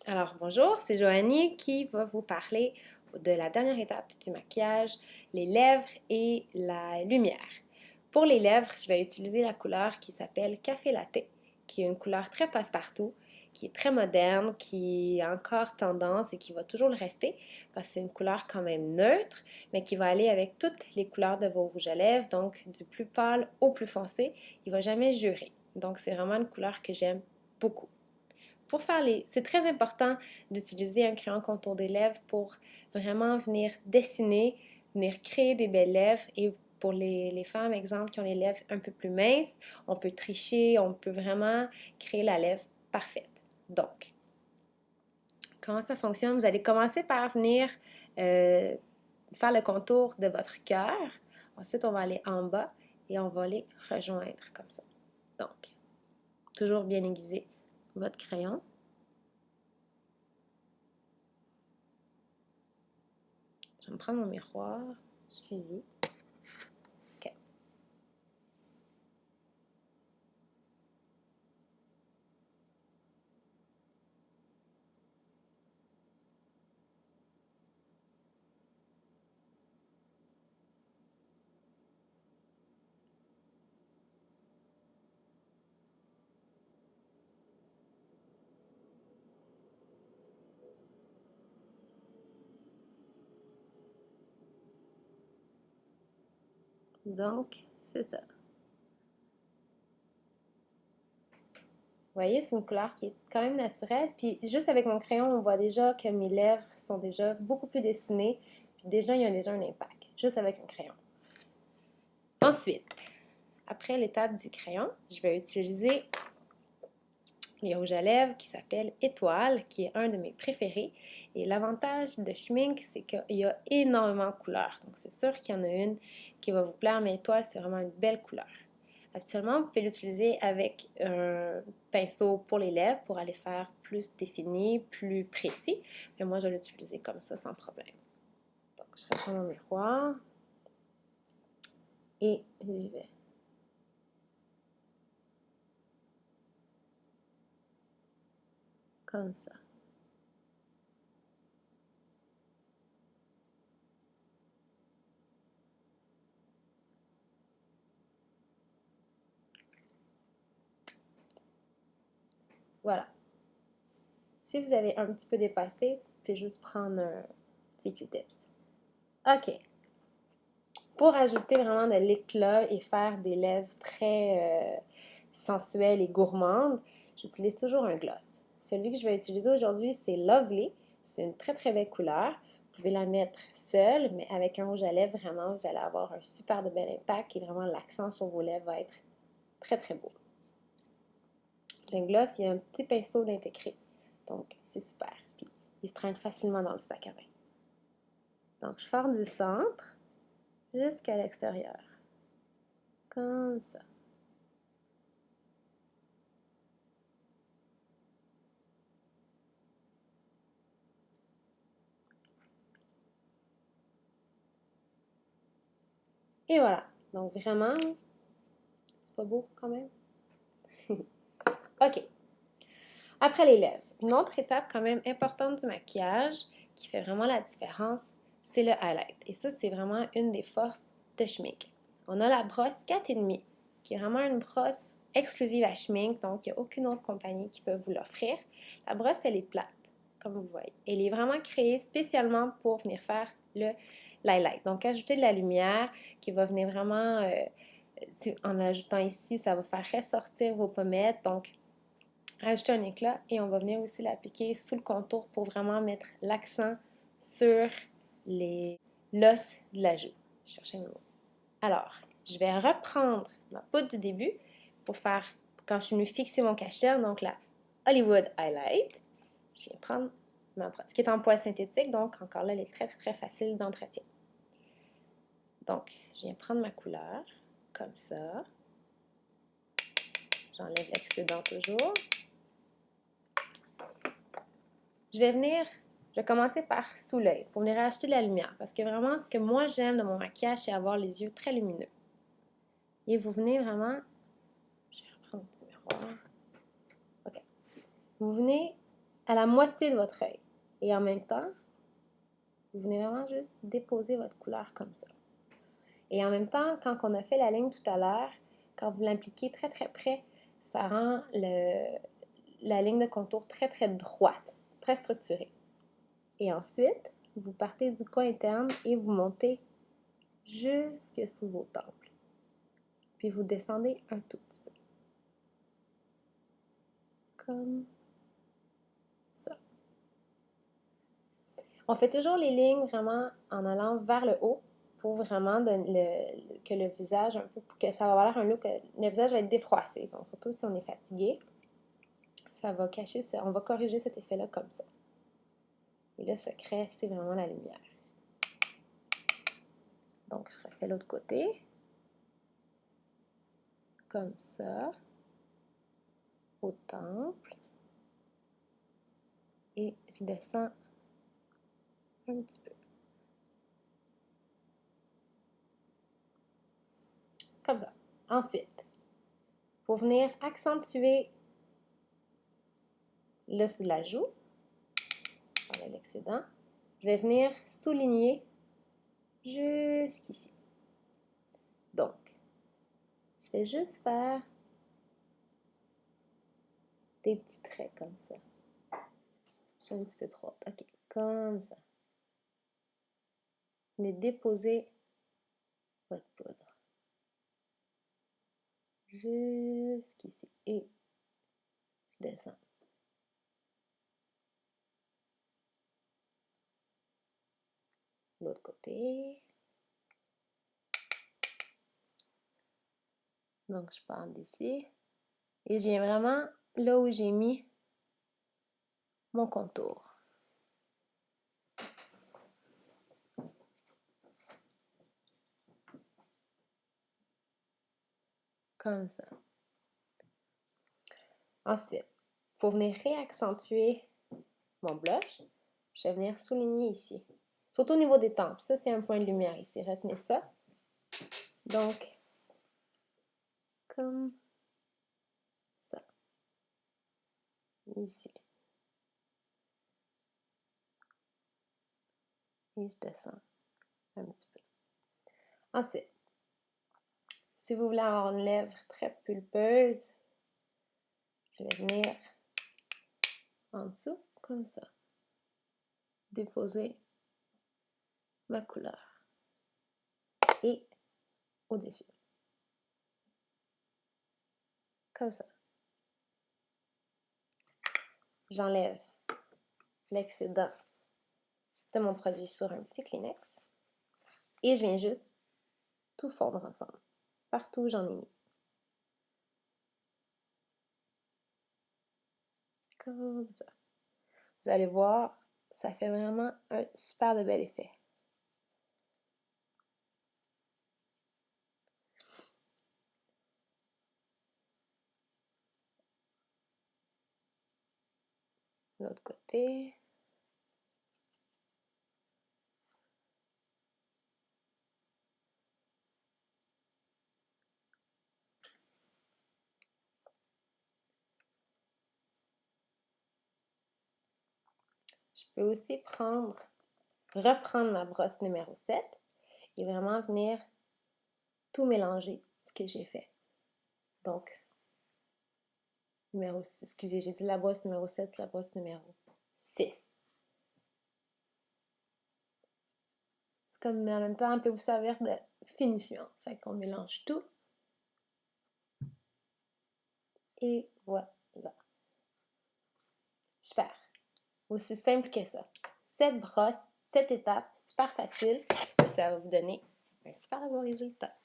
Alors bonjour, c'est Joanie qui va vous parler de la dernière étape du maquillage, les lèvres et la lumière. Pour les lèvres, je vais utiliser la couleur qui s'appelle Café Latte, qui est une couleur très passe-partout, qui est très moderne, qui a encore tendance et qui va toujours le rester parce que c'est une couleur quand même neutre, mais qui va aller avec toutes les couleurs de vos rouges à lèvres, donc du plus pâle au plus foncé. Il ne va jamais jurer. Donc c'est vraiment une couleur que j'aime beaucoup. C'est très important d'utiliser un crayon contour des lèvres pour vraiment venir dessiner, venir créer des belles lèvres. Et pour les femmes, exemple, qui ont les lèvres un peu plus minces, on peut tricher, on peut vraiment créer la lèvre parfaite. Donc, comment ça fonctionne? Vous allez commencer par venir euh, faire le contour de votre cœur. Ensuite, on va aller en bas et on va les rejoindre comme ça. Donc, toujours bien aiguiser votre crayon. Je vais me prendre mon miroir. Excusez. OK. Donc, c'est ça. Vous voyez, c'est une couleur qui est quand même naturelle. Puis juste avec mon crayon, on voit déjà que mes lèvres sont déjà beaucoup plus dessinées. Puis déjà, il y a déjà un impact, juste avec un crayon. Ensuite, après l'étape du crayon, je vais utiliser les rouges à lèvres qui s'appelle Étoile, qui est un de mes préférés. Et l'avantage de Schmink, c'est qu'il y a énormément de couleurs. Donc, c'est sûr qu'il y en a une qui va vous plaire, mais Étoile, c'est vraiment une belle couleur. Actuellement, vous pouvez l'utiliser avec un pinceau pour les lèvres pour aller faire plus défini, plus précis. Mais moi, je vais l'utiliser comme ça sans problème. Donc, je reprends mon miroir et j'y vais. Comme ça. Voilà. Si vous avez un petit peu dépassé, vous pouvez juste prendre un petit Q-tips. OK. Pour ajouter vraiment de l'éclat et faire des lèvres très sensuelles et gourmandes, j'utilise toujours un gloss. Celui que je vais utiliser aujourd'hui, c'est Lovely. C'est une très très belle couleur. Vous pouvez la mettre seule, mais avec un rouge à lèvres, vraiment, vous allez avoir un super de bel impact et vraiment l'accent sur vos lèvres va être très très beau. Le gloss, il y a un petit pinceau d'intégré, donc c'est super. Puis, il se traîne facilement dans le sac à main. Donc, je pars du centre jusqu'à l'extérieur. Comme ça. Et voilà. Donc vraiment, c'est pas beau quand même? OK. Après les lèvres, une autre étape quand même importante du maquillage qui fait vraiment la différence, c'est le highlight. Et ça, c'est vraiment une des forces de Schmink. On a la brosse 4,5 qui est vraiment une brosse exclusive à Schmink, donc il n'y a aucune autre compagnie qui peut vous l'offrir. La brosse, elle est plate, comme vous voyez. Elle est vraiment créée spécialement pour venir faire le l'highlight. Donc, ajouter de la lumière qui va venir vraiment, en ajoutant ici, ça va faire ressortir vos pommettes. Donc, ajouter un éclat et on va venir aussi l'appliquer sous le contour pour vraiment mettre l'accent sur l'os de la joue. Je cherchais le mot. Alors, je vais reprendre ma poudre du début pour faire, quand je suis venue fixer mon cachet, donc la Hollywood Highlight. Je vais prendre ma brosse, qui est en poil synthétique, donc encore là, elle est très, très, très facile d'entretien. Donc, je viens prendre ma couleur, comme ça. J'enlève l'excédent toujours. Je vais commencer par sous l'œil pour venir acheter de la lumière. Parce que vraiment, ce que moi j'aime de mon maquillage, c'est avoir les yeux très lumineux. Et vous venez vraiment, je vais reprendre un petit miroir. OK. Vous venez à la moitié de votre œil. Et en même temps, vous venez vraiment juste déposer votre couleur comme ça. Et en même temps, quand on a fait la ligne tout à l'heure, quand vous l'impliquez très très près, ça rend la ligne de contour très très droite, très structurée. Et ensuite, vous partez du coin interne et vous montez jusque sous vos temples. Puis vous descendez un tout petit peu. Comme ça. On fait toujours les lignes vraiment en allant vers le haut pour vraiment que le visage, un peu, pour que ça va avoir un look, le visage va être défroissé. Donc, surtout si on est fatigué, ça va cacher ça, on va corriger cet effet-là comme ça. Et là, ça crée, c'est vraiment la lumière. Donc, je refais l'autre côté. Comme ça. Au temple. Et je descends un petit peu. Comme ça. Ensuite, pour venir accentuer l'os de la joue, voilà l'excédent, je vais venir souligner jusqu'ici. Donc, je vais juste faire des petits traits comme ça. Je suis un petit peu trop haute. OK, comme ça. Mais déposez votre poudre. Jusqu'ici. Et je descends. L'autre côté. Donc, je pars d'ici. Et je viens vraiment là où j'ai mis mon contour. Comme ça. Ensuite, pour venir réaccentuer mon blush, je vais venir souligner ici. Surtout au niveau des tempes. Ça, c'est un point de lumière ici. Retenez ça. Donc, comme ça. Ici. Et je descends un petit peu. Ensuite, si vous voulez avoir une lèvre très pulpeuse, je vais venir en dessous, comme ça. Déposer ma couleur. Et au-dessus. Comme ça. J'enlève l'excédent de mon produit sur un petit Kleenex. Et je viens juste tout fondre ensemble. Partout où j'en ai mis. Comme ça. Vous allez voir, ça fait vraiment un super de bel effet. L'autre côté. Je peux aussi reprendre ma brosse numéro 7 et vraiment venir tout mélanger ce que j'ai fait. Donc, excusez, j'ai dit la brosse numéro 7, c'est la brosse numéro 6. C'est comme, mais en même temps, elle peut vous servir de finition. Fait qu'on mélange tout. Et voilà. Super. Aussi simple que ça. 7 brosses, 7 étapes, super facile. Ça va vous donner un super bon résultat.